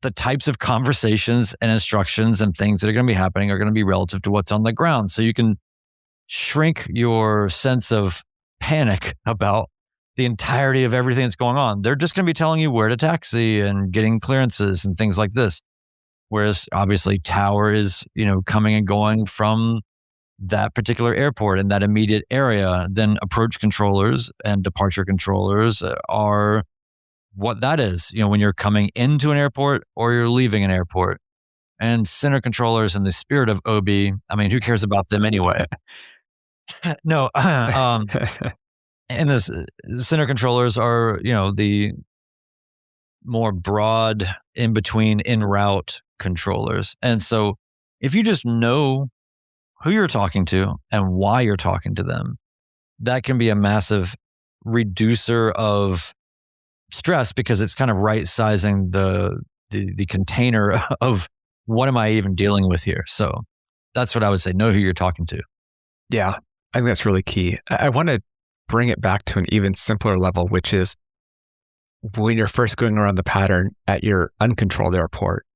The types of conversations and instructions and things that are going to be happening are going to be relative to what's on the ground. So you can shrink your sense of panic about the entirety of everything that's going on. They're just going to be telling you where to taxi and getting clearances and things like this. Whereas obviously tower is, coming and going from that particular airport in that immediate area. Then approach controllers and departure controllers are what that is, when you're coming into an airport or you're leaving an airport. And center controllers, in the spirit of OB, I mean, who cares about them anyway? No, and the center controllers are, the more broad in between en route controllers. And so if you just know who you're talking to and why you're talking to them, that can be a massive reducer of stress, because it's kind of right sizing the container of what am I even dealing with here. So that's what I would say. Know who you're talking to. Yeah, I think that's really key. I want to bring it back to an even simpler level, which is when you're first going around the pattern at your uncontrolled airport.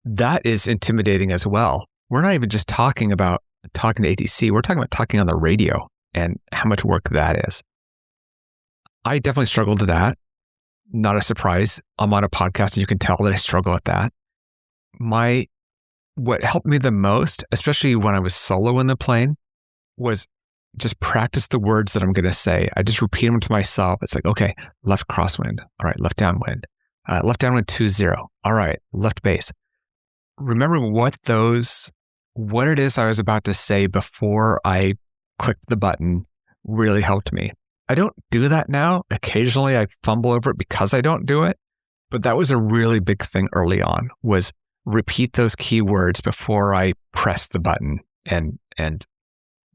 That is intimidating as well. We're not even just talking to ATC. We're talking about talking on the radio and how much work that is. I definitely struggled with that. Not a surprise. I'm on a podcast and you can tell that I struggle at that. What helped me the most, especially when I was solo in the plane, was just practice the words that I'm going to say. I just repeat them to myself. It's like, okay, left crosswind. All right, left downwind. Left downwind 20. All right, left base. Remember what it is I was about to say before I clicked the button really helped me. I don't do that now. Occasionally I fumble over it because I don't do it. But that was a really big thing early on, was repeat those key words before I press the button. and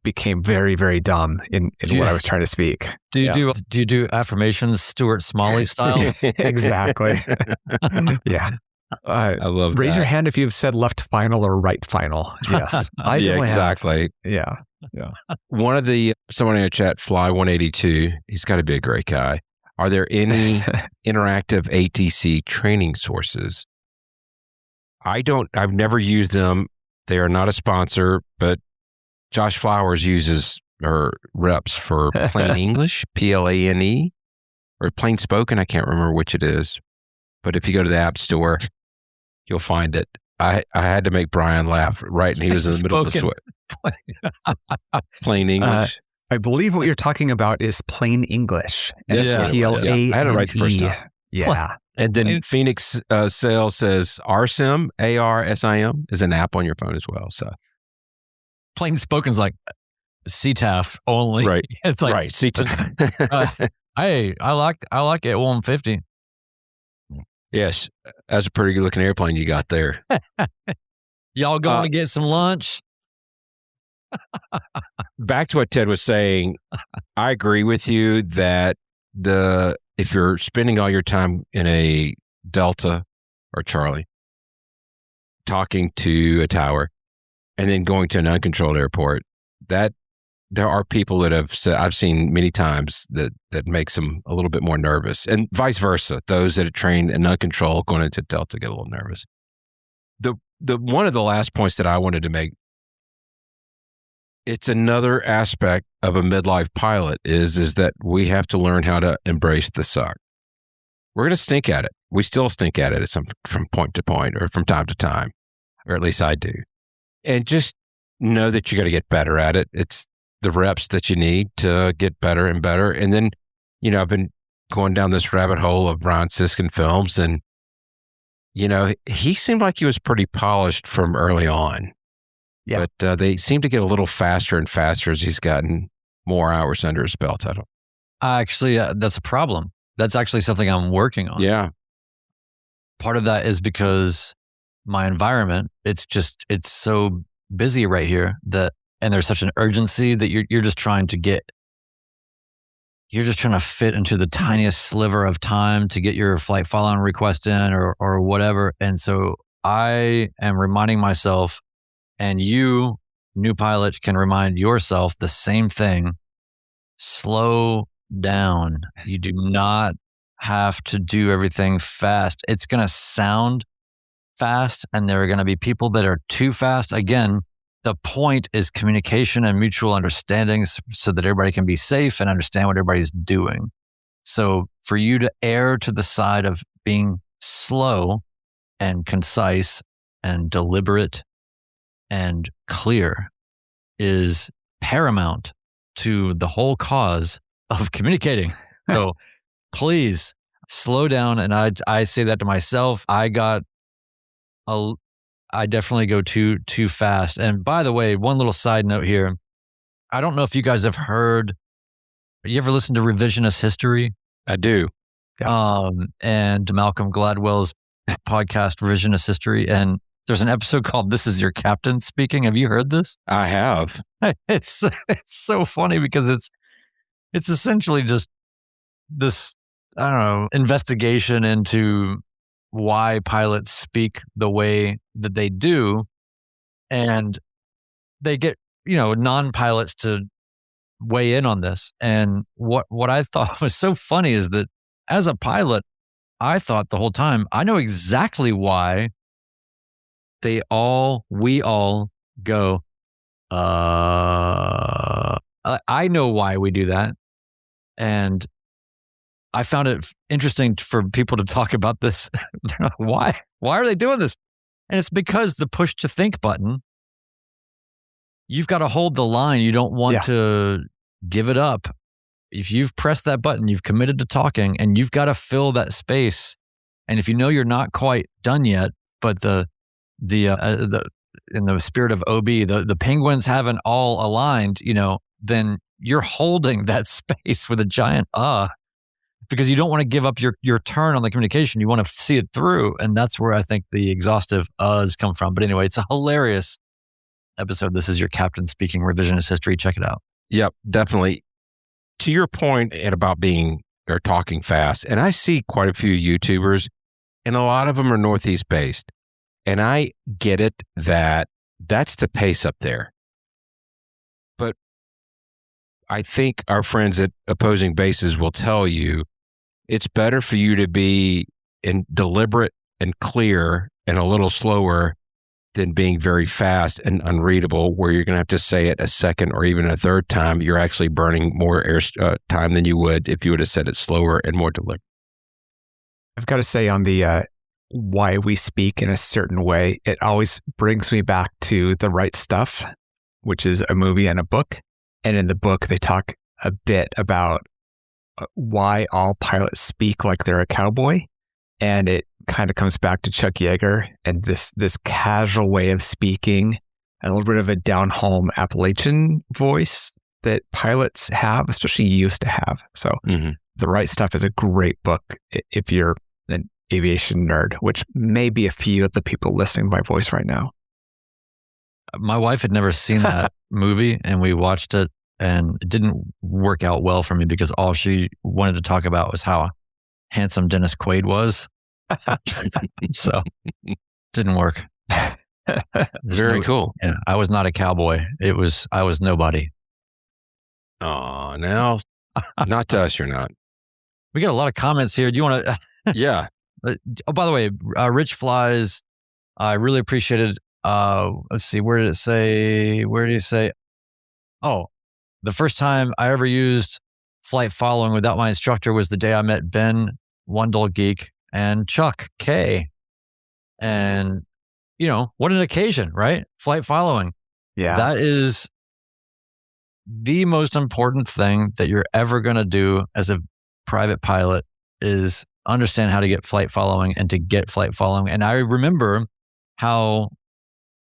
became very, very dumb in what I was trying to speak. Do you do affirmations Stuart Smalley style? Exactly. Yeah. I love that. Raise your hand if you've said left final or right final. Yes. I exactly. Yeah. Someone in the chat, Fly182, he's got to be a great guy. Are there any interactive ATC training sources? I've never used them. They are not a sponsor, but Josh Flowers uses or reps for Plain English, PLANE, or Plain Spoken. I can't remember which it is. But if you go to the App Store, you'll find it. I had to make Brian laugh, right? And he was in the middle of the sweat. Plain English. I believe what you're talking about is Plain English. PLANE. I had it right the first time. Yeah. And then Phoenix Sales says RSIM, ARSIM, is an app on your phone as well. So Plain Spoken's like CTAF only. Right. It's like, right. CTAF. Hey, I like it 150. Yes. That's a pretty good looking airplane you got there. Y'all going to get some lunch? Back to what Ted was saying, I agree with you that if you're spending all your time in a Delta or Charlie, talking to a tower, and then going to an uncontrolled airport, that there are people that have said, I've seen many times that makes them a little bit more nervous, and vice versa. Those that are trained in uncontrolled going into Delta get a little nervous. The one of the last points that I wanted to make, it's another aspect of a midlife pilot is that we have to learn how to embrace the suck. We're going to stink at it. We still stink at it from point to point or from time to time, or at least I do. And just know that you got to get better at it. It's the reps that you need to get better and better. And then, I've been going down this rabbit hole of Brian Siskin films, and, he seemed like he was pretty polished from early on. Yeah. But they seem to get a little faster and faster as he's gotten more hours under his belt. Actually, that's a problem. That's actually something I'm working on. Yeah. Part of that is because my environment, it's so busy right here and there's such an urgency that you're just trying to fit into the tiniest sliver of time to get your flight follow-on request in or whatever. And so I am reminding myself, and you, new pilot, can remind yourself the same thing. Slow down. You do not have to do everything fast. It's going to sound fast, and there are going to be people that are too fast. Again, the point is communication and mutual understanding so that everybody can be safe and understand what everybody's doing. So for you to err to the side of being slow and concise and deliberate and clear is paramount to the whole cause of communicating. So please slow down. And I say that to myself. I definitely go too fast. And by the way, one little side note here. I don't know if you guys have heard, you ever listen to Revisionist History? I do. Yeah. And Malcolm Gladwell's podcast, Revisionist History. And there's an episode called This Is Your Captain Speaking. Have you heard this? I have. It's so funny because it's essentially just this, I don't know, investigation into why pilots speak the way that they do. And they get, non-pilots to weigh in on this. And what I thought was so funny is that as a pilot, I thought the whole time, I know exactly why we all go, I know why we do that. And I found it interesting for people to talk about this. Why are they doing this? And it's because the push to think button, you've got to hold the line. You don't want to give it up. If you've pressed that button, you've committed to talking, and you've got to fill that space. And if you know you're not quite done yet, but in the spirit of OB, the penguins haven't all aligned, then you're holding that space with a giant because you don't want to give up your turn on the communication. You want to see it through. And that's where I think the exhaustive uhs come from. But anyway, it's a hilarious episode, This Is Your Captain Speaking, Revisionist History. Check it out. Yep, definitely. To your point about being or talking fast, and I see quite a few YouTubers, and a lot of them are Northeast based. And I get it that that's the pace up there. But I think our friends at Opposing Bases will tell you it's better for you to be deliberate and clear and a little slower than being very fast and unreadable, where you're going to have to say it a second or even a third time. You're actually burning more air time than you would if you would have said it slower and more deliberate. I've got to say on the why we speak in a certain way, it always brings me back to The Right Stuff, which is a movie and a book. And in the book, they talk a bit about why all pilots speak like they're a cowboy. And it kind of comes back to Chuck Yeager and this casual way of speaking, a little bit of a down-home Appalachian voice that pilots have, especially used to have. So The Right Stuff is a great book if you're an aviation nerd, which may be a few of the people listening to my voice right now. My wife had never seen that movie, and we watched it, and it didn't work out well for me because all she wanted to talk about was how handsome Dennis Quaid was. So didn't work. Very cool. Yeah, I was not a cowboy. I was nobody. Oh, now, not to us, you're not. We got a lot of comments here. Do you want to? Yeah. Oh, by the way, Rich Flies, I really appreciated. Let's see, where did it say? Where did he say? Oh, the first time I ever used flight following without my instructor was the day I met Ben, One Dull Geek, and Chuck K. And, what an occasion, right? Flight following. Yeah. That is the most important thing that you're ever going to do as a private pilot is understand how to get flight following and to get flight following. And I remember how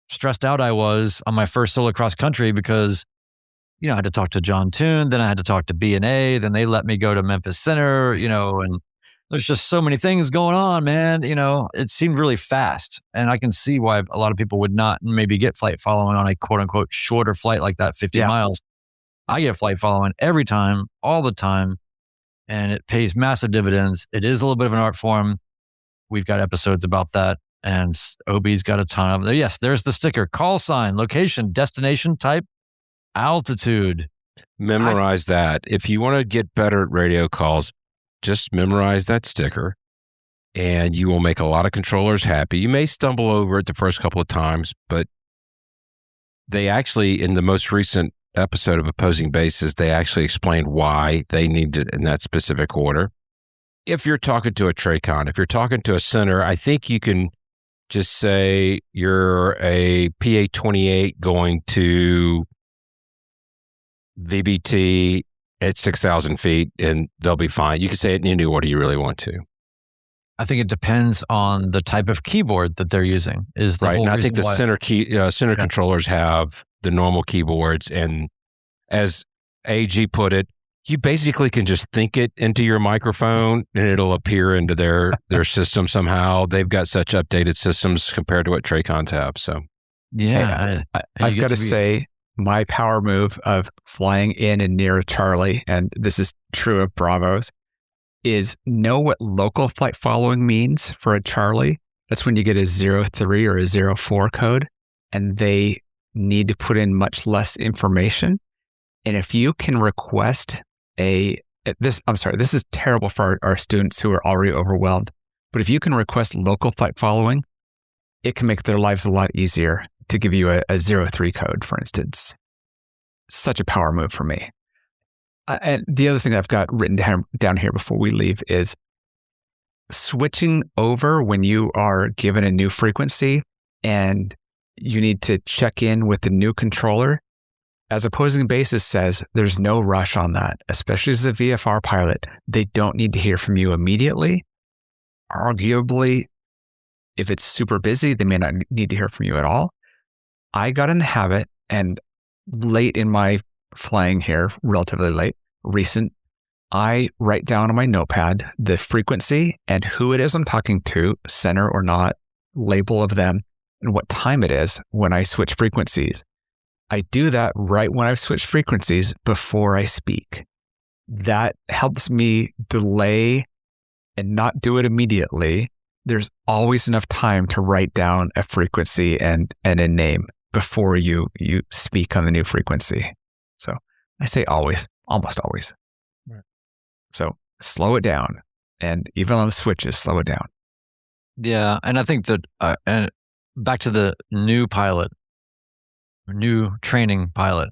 stressed out I was on my first solo cross country because, I had to talk to John Toon, then I had to talk to B&A, then they let me go to Memphis Center, and there's just so many things going on, man. It seemed really fast. And I can see why a lot of people would not maybe get flight following on a quote unquote shorter flight like that, 50 miles. I get flight following every time, all the time, and it pays massive dividends. It is a little bit of an art form. We've got episodes about that, and OB's got a ton of them. Yes, there's the sticker, call sign, location, destination type, altitude. Memorize that. If you want to get better at radio calls, just memorize that sticker and you will make a lot of controllers happy. You may stumble over it the first couple of times, but they actually, in the most recent episode of Opposing Bases, they actually explained why they need it in that specific order. If you're talking to a TRACON, if you're talking to a center, I think you can just say you're a PA-28 going to VBT at 6,000 feet, and they'll be fine. You can say it in any order you really want to. I think it depends on the type of keyboard that they're using. Is the right, whole and I think the why... center controllers have the normal keyboards, and as AG put it, you basically can just think it into your microphone, and it'll appear into their system somehow. They've got such updated systems compared to what TRACONs have. So, yeah, I've got to say, my power move of flying in and near a Charlie, and this is true of Bravos, is know what local flight following means for a Charlie. That's when you get a 03 or a 04 code, and they need to put in much less information. And if you can request this is terrible for our students who are already overwhelmed, but if you can request local flight following, it can make their lives a lot easier to give you a 03 code, for instance. Such a power move for me. And the other thing I've got written down here before we leave is switching over when you are given a new frequency and you need to check in with the new controller. As Opposing Bases says, there's no rush on that, especially as a VFR pilot. They don't need to hear from you immediately. Arguably, if it's super busy, they may not need to hear from you at all. I got in the habit, and late in my flying here, relatively recent, I write down on my notepad the frequency and who it is I'm talking to, center or not, label of them, and what time it is when I switch frequencies. I do that right when I've switched frequencies before I speak. That helps me delay and not do it immediately. There's always enough time to write down a frequency and a name before you speak on the new frequency. So I say always, almost always. Right. So slow it down. And even on the switches, slow it down. Yeah. And I think that, and back to the new training pilot,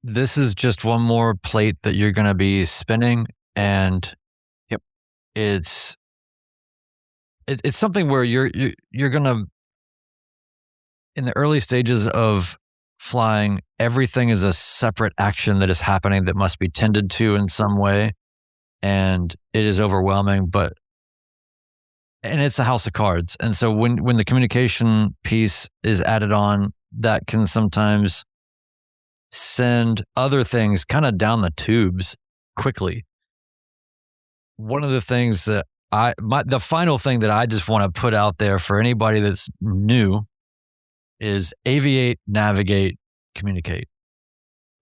this is just one more plate that you're going to be spinning. And it's something where you're going to, in the early stages of flying, everything is a separate action that is happening that must be tended to in some way. And it is overwhelming, and it's a house of cards. And so when the communication piece is added on, that can sometimes send other things kind of down the tubes quickly. One of the things that the final thing that I just want to put out there for anybody that's new is aviate, navigate, communicate.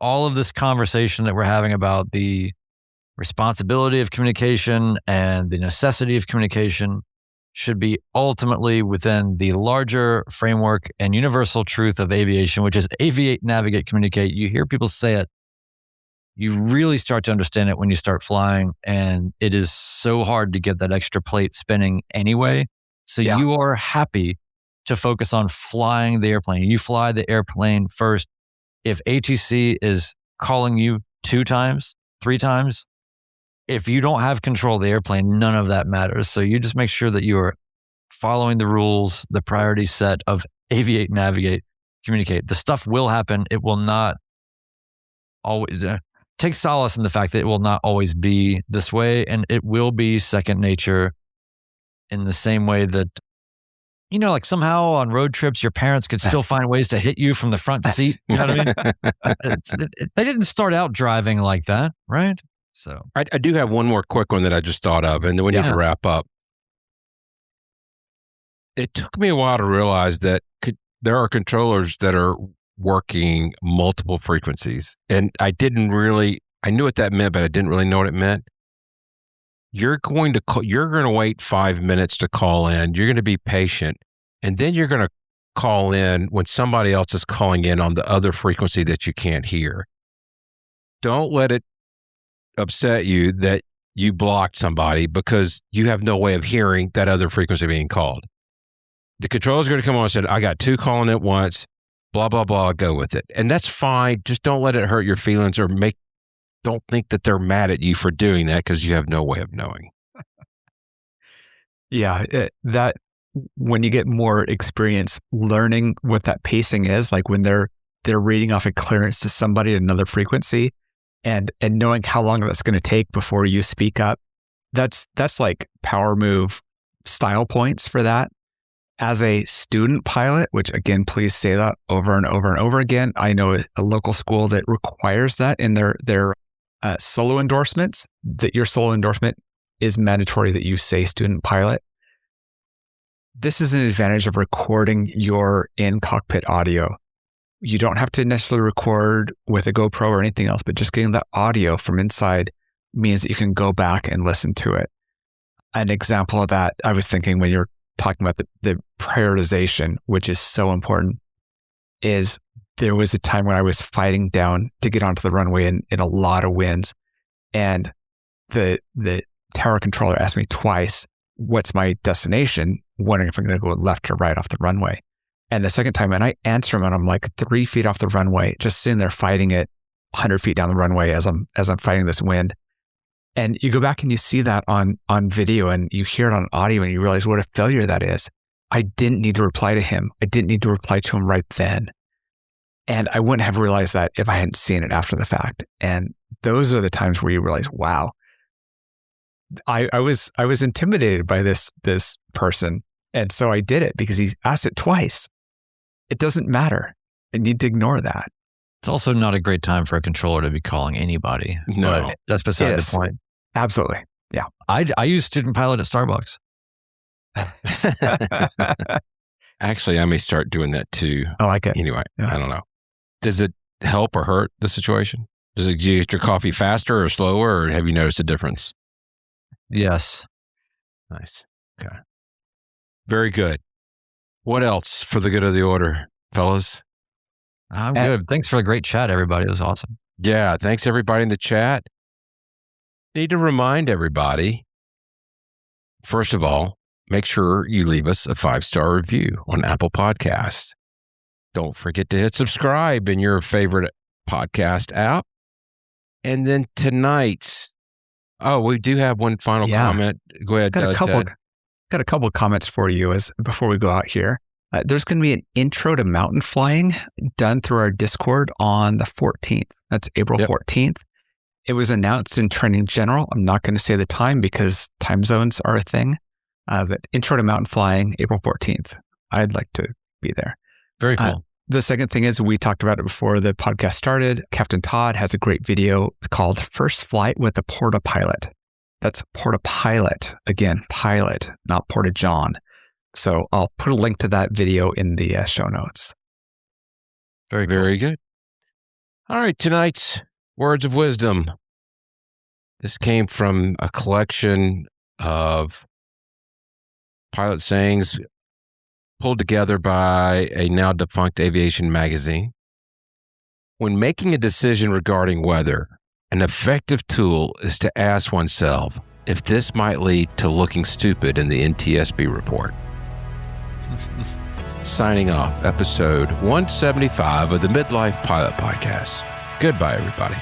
All of this conversation that we're having about the responsibility of communication and the necessity of communication should be ultimately within the larger framework and universal truth of aviation, which is aviate, navigate, communicate. You hear people say it. You really start to understand it when you start flying, and it is so hard to get that extra plate spinning anyway. So you are happy to focus on flying the airplane. You fly the airplane first. If ATC is calling you 2 times, 3 times, if you don't have control of the airplane, none of that matters. So you just make sure that you are following the rules, the priority set of aviate, navigate, communicate. The stuff will happen. It will not always take solace in the fact that it will not always be this way, and it will be second nature in the same way that, like somehow on road trips, your parents could still find ways to hit you from the front seat. You know what I mean? They didn't start out driving like that, right? So I do have one more quick one that I just thought of, and then we need to wrap up. It took me a while to realize that there are controllers that are working multiple frequencies, and I knew what that meant, but I didn't really know what it meant. You're going to wait 5 minutes to call in. You're going to be patient, and then you're going to call in when somebody else is calling in on the other frequency that you can't hear. Don't let it upset you that you blocked somebody because you have no way of hearing that other frequency being called. The controller's going to come on and say, I got 2 calling at once, blah, blah, blah, go with it. And that's fine. Just don't let it hurt your feelings or don't think that they're mad at you for doing that because you have no way of knowing. That when you get more experience learning what that pacing is, like when they're reading off a clearance to somebody at another frequency, and knowing how long that's going to take before you speak up, that's like power move style points for that. As a student pilot, which again, please say that over and over and over again. I know a local school that requires that in their solo endorsements, that your solo endorsement is mandatory that you say student pilot. This is an advantage of recording your in-cockpit audio. You don't have to necessarily record with a GoPro or anything else, but just getting the audio from inside means that you can go back and listen to it. An example of that, I was thinking when you're talking about the prioritization, which is so important, is there was a time when I was fighting down to get onto the runway in a lot of winds. And the tower controller asked me twice, what's my destination? Wondering if I'm going to go left or right off the runway. And the second time, and I answer him, and I'm like 3 feet off the runway, just sitting there fighting it 100 feet down the runway as I'm fighting this wind. And you go back and you see that on video, and you hear it on audio, and you realize what a failure that is. I didn't need to reply to him. I didn't need to reply to him right then. And I wouldn't have realized that if I hadn't seen it after the fact. And those are the times where you realize, wow, I was intimidated by this person. And so I did it because he asked it twice. It doesn't matter. I need to ignore that. It's also not a great time for a controller to be calling anybody. No. But that's beside the point. Absolutely. Yeah. I use student pilot at Starbucks. Actually, I may start doing that too. I like it. Anyway, yeah. I don't know. Does it help or hurt the situation? Does it get your coffee faster or slower, or have you noticed a difference? Yes. Nice. Okay. Very good. What else for the good of the order, fellas? I'm good. Thanks for the great chat, everybody. It was awesome. Yeah. Thanks, everybody in the chat. Need to remind everybody, first of all, make sure you leave us a 5-star review on Apple Podcasts. Don't forget to hit subscribe in your favorite podcast app. And then tonight's, we do have one final comment. Go ahead, Ted. Got a couple of comments for you before we go out here. There's going to be an intro to mountain flying done through our Discord on the 14th. That's April 14th. It was announced in Training General. I'm not going to say the time because time zones are a thing. But intro to mountain flying, April 14th. I'd like to be there. Very cool. The second thing is we talked about it before the podcast started. Captain Todd has a great video called First Flight with a Porta Pilot. That's Porta Pilot. Again, pilot, not Porta John. So I'll put a link to that video in the show notes. Very cool. Very good. All right, tonight's words of wisdom. This came from a collection of pilot sayings pulled together by a now defunct aviation magazine. When making a decision regarding weather, an effective tool is to ask oneself if this might lead to looking stupid in the NTSB report. Signing off, episode 175 of the Midlife Pilot Podcast. Goodbye, everybody.